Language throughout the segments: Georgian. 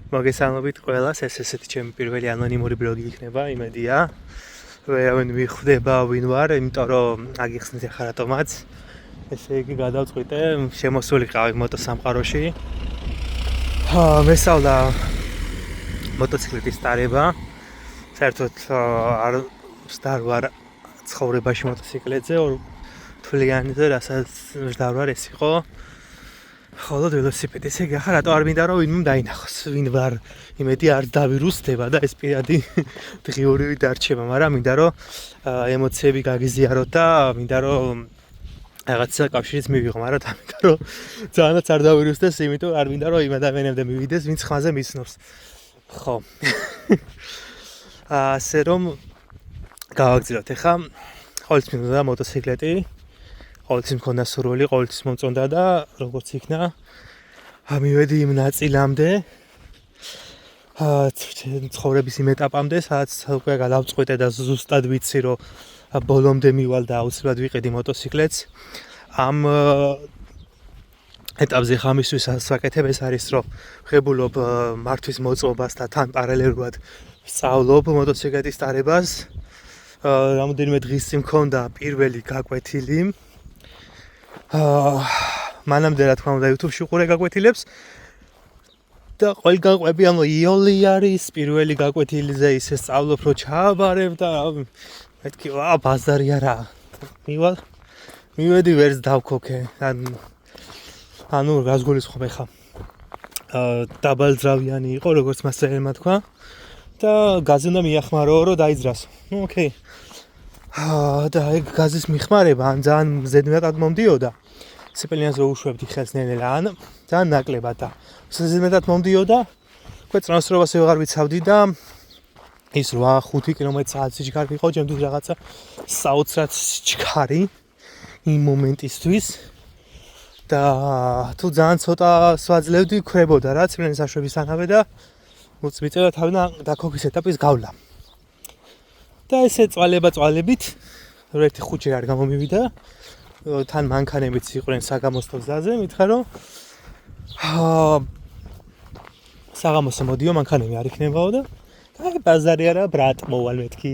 მოგესალმებით ყველას, ეს ესეთი ჩემი პირველი ანონიმური ბლოგი იქნება, იმედია. ვერავინ მიხვდება ვინ ვარ, იმიტომ რომ აგიხსნით ახლა რატომაც. ესე იგი გადავწყვიტე, შემოსულიყავი მოტოსამყაროში. მესწავლა მოტოციკლების ტარება. საერთოდ არ ვარ ცხოვრებაში მოტოციკლებზე, თვლიანზე, რასაც ვარ ვარ ეს იყო. ხოლო ველოსიპედი, ესე იგი ახლა რატო არ მინდა რომ ვინმე დაინახოს, ვინ ვარ, იმედი არ დავირუსდება და ეს პირადი დღიური დარჩება, მაგრამ მინდა რომ ემოციები გაგიზიაროთ და მინდა რომ რაღაცა კავშირიც მივიღო, მაგრამ მინდა რომ ძალიანაც არ დავირუსდეს, იმიტომ არ მინდა რომ იმ ადამიანებთან მივიდეს, ვინც ხმაზე მისნობს. ხო. ასე რომ გავაგზავნოთ ახლა ყოველთვის მინდა მოტოციკლეტი. ყოველთვის მქონდა სურვილი, ყოველთვის მომწონდა და როგორც იქნა, მივედი იმ ნაწილამდე, ცხოვრების იმ ეტაპამდე, სადაც უკვე გადავწყვიტე და ზუსტად ვიცი, რომ ბოლომდე მივალ და აუცილებლად ვიყიდი მოტოციკლეტს. ამ ეტაპზე ხამისთვის ვაკეთებ ეს არის, რომ ვღებულობ მართვის მოწყობას და თან პარალელურად ვსწავლობ მოტოციკლეტის ტარებას. რამოდენიმე დღის წინ მქონდა პირველი გაკვეთილი. მანამდე რა თქმა უნდა YouTube-ში უყურე გაკვეთილებს და ყველგან ყვები ანუ იოლი არის პირველი გაკვეთილიზე ისე სწავლობ რომ ჩააბარებ და მეთქი ბაზარი არა მივედი ვერც დავქოქე ანუ რას გულისხმობ ხა დაბალძრავიანი იყო როგორც მასწავლებელმა თქვა და გაზი უნდა მიახმარო რომ დაიძრასო ნუ ოკეი და ეგ გაზის მიხმარება ან ძალიან ზედმეტად მომდიოდა. სეპელიანს რო უშვებდი ხელს ნელ-ნელა ან ძალიან ნაკლებად და ზედმეტად მომდიოდა. უკვე ტრანსფერობას ვეღარ ვიცავდი და ის 8-5 კმ/სთ სიჩქარე იყო, ჩემთვის რაღაცა საოცრად სიჩქარი იმ მომენტისთვის და თუ ძალიან ცოტა სვაძლევდი, ქრებოდა რა, ცილენის აშვებისთანავე და მოწმიწევა თავიდან დაქოქის ეტაპის გავლა. და ესე წვალებით ერთი ხუჭი არ გამომივიდა თან მანქანებიც იყვნენ საგამოსტო გზაზე მითხრა რომ საგამოსტო მოდიო მანქანები არ იქნებაო და აი ბაზარი არა ბრატ მოვალ მეთქი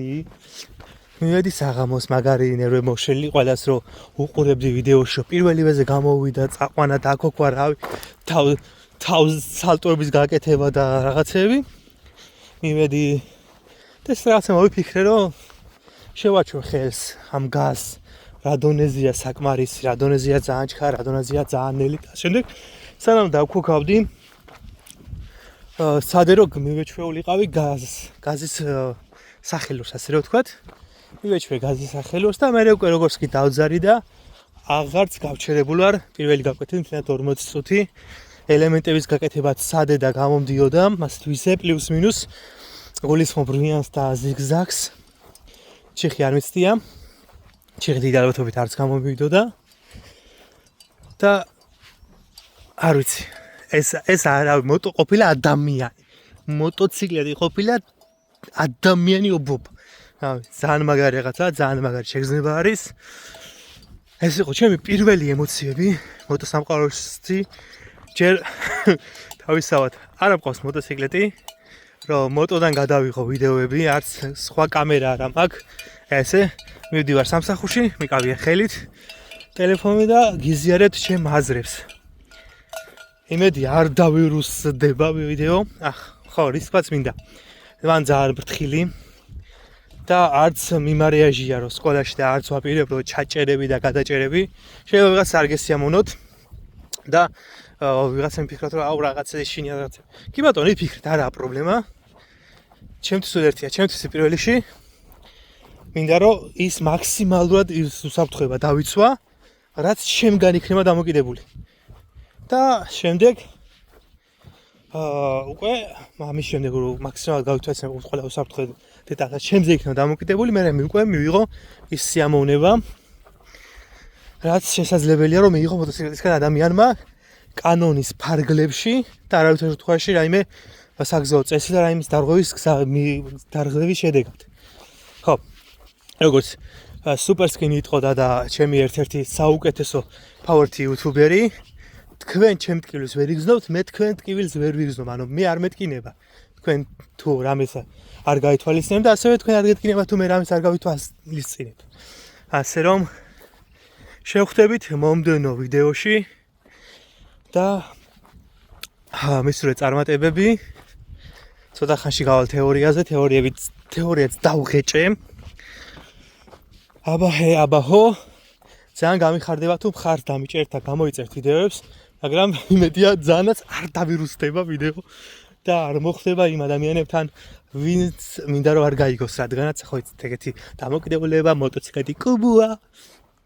მივედი საგამოს მაგარი ნერვე მოშელი ყველას რომ უყურებდი ვიდეოში პირველივეზე გამოვიდა წაყვანა დაქოქვა რავი თავ სალტოების გაკეთება და რაღაცები მივედი და ეს რაღაცა მოვიფიქრე რომ შევაჩვე ხელს ამ გაზს რა დონეზია საკმარისი, რა დონეზია ძალიან ჩქარა, რა დონეზია ძალიან ნელი და შემდეგ სანამ დავქოქავდი სადე რომ მივეჩვეულიყავი გაზის სახელოს ასე რომ ვთქვათ მივეჩვე გაზის სახელოს და მე უკვე როგორც კი დავძარი და აღარც გავჩერებულ ვარ პირველი გაკვეთილი მთლიანად 40 წუთი ელემენტების გაკეთებაც სადე და გამომდიოდა მას თვისე პლუს მინუს გულისხმობ ბრილიანტს და ზიგზაგს ჩიხი არ მიცდია ჩიხი დიდი ალბათობით არც გამომივიდოდა და არ ვიცი ეს არა მოტო ყოფილა ადამიანი მოტოციკლეტი ყოფილა ადამიანი ობობა ძალიან მაგარი რაღაცა ძალიან მაგარი შეგრძნება არის ეს იყო ჩემი პირველი ემოციები მოტოსამყაროში ჯერ თავისთავად არ მყავს მოტოციკლეტი რომ მოტოდან გადავიღო ვიდეოები, არც სხვა კამერა არა მაქვს. ესე მივდივარ სამსახურში, მიკავია ხელით ტელეფონი და გიზიარებთ ჩემ აზრებს. იმედი არ დავირუსდება ვიდეო. ხო, რისკაც მინდა. მან ძალიან ბრთხილი და არც მიმარეაჟია რომ სკოლაში და არც ვაპირებ რომ ჩაჭერები და გადაჭერები. შეიძლება ვიღაც არ გესიამოვნოთ და ვიღაცა მიფიქროთ რომ აუ რაღაცა შინია რაღაცა. კი ბატონო, იფიქრეთ, არაა პრობლემა. ჩემთვის ერთია, ჩემთვის პირველში მინდა რომ ის მაქსიმალურად ის უსაფრთხოება დავიცვა, რაც შემგან იქნება დამოკიდებული. და შემდეგ უკვე ამის შემდეგ რომ მაქსიმალურად გავიცვალე ყველა უსაფრთხო დეტალს ჩემზე იქნება დამოკიდებული, მე უკვე მივიღო ის სიამოვნება, რაც შესაძლებელია რომ მიიღო მოტოციკლეტისგან ადამიანმა კანონის ფარგლებში და არავითარ შემთხვევაში რაიმე საგზაო წესი და რაიმის დარღვევის შედეგად. ხო. როგორც სუპერსკინი იტყოდა და ჩემი ერთ-ერთი საუკეთესო ფავორიტი იუთუბერი თქვენ ჩემ ტკივილს ვერ იგზნობთ, მე თქვენ ტკივილს ვერ ვიგზნობ, ანუ მე არ მეტკინება. თქვენ თუ რამეს არ გაითვალისწინებთ, ასევე თქვენ არ გეტკინება თუ მე რამეს არ გავითვალისწინებ. ასე რომ შევხვდებით მომდევნო ვიდეოში და მისურვეთ წარმატებები. ცოტა ხანში გავალ თეორიაზე, თეორიაც დავღეჭე. აბაჰო. ძალიან გამიხარდება თუ მხარს დამიჭერთ და გამოიწერთ ვიდეოებს, მაგრამ იმედია ძალიანაც არ დავირუსდება ვიდეო და არ მოხდება იმ ადამიანებთან, ვინც მინდა რომ არ გაიგოს, რადგანაც ხო იცით ეგეთი დამოკიდებულება, მოტოციკლეტი კუბოა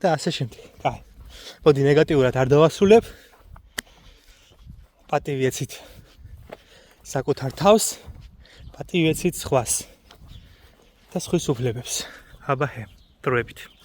და ასე შემდეგ. კაი. მოდი ნეგატიურად არ დავასრულებ. პატივი ეცით საკუთარ თავს, პატივი ეცით სხვას და სხვის უფლებებს. აბაჰე, დროებით.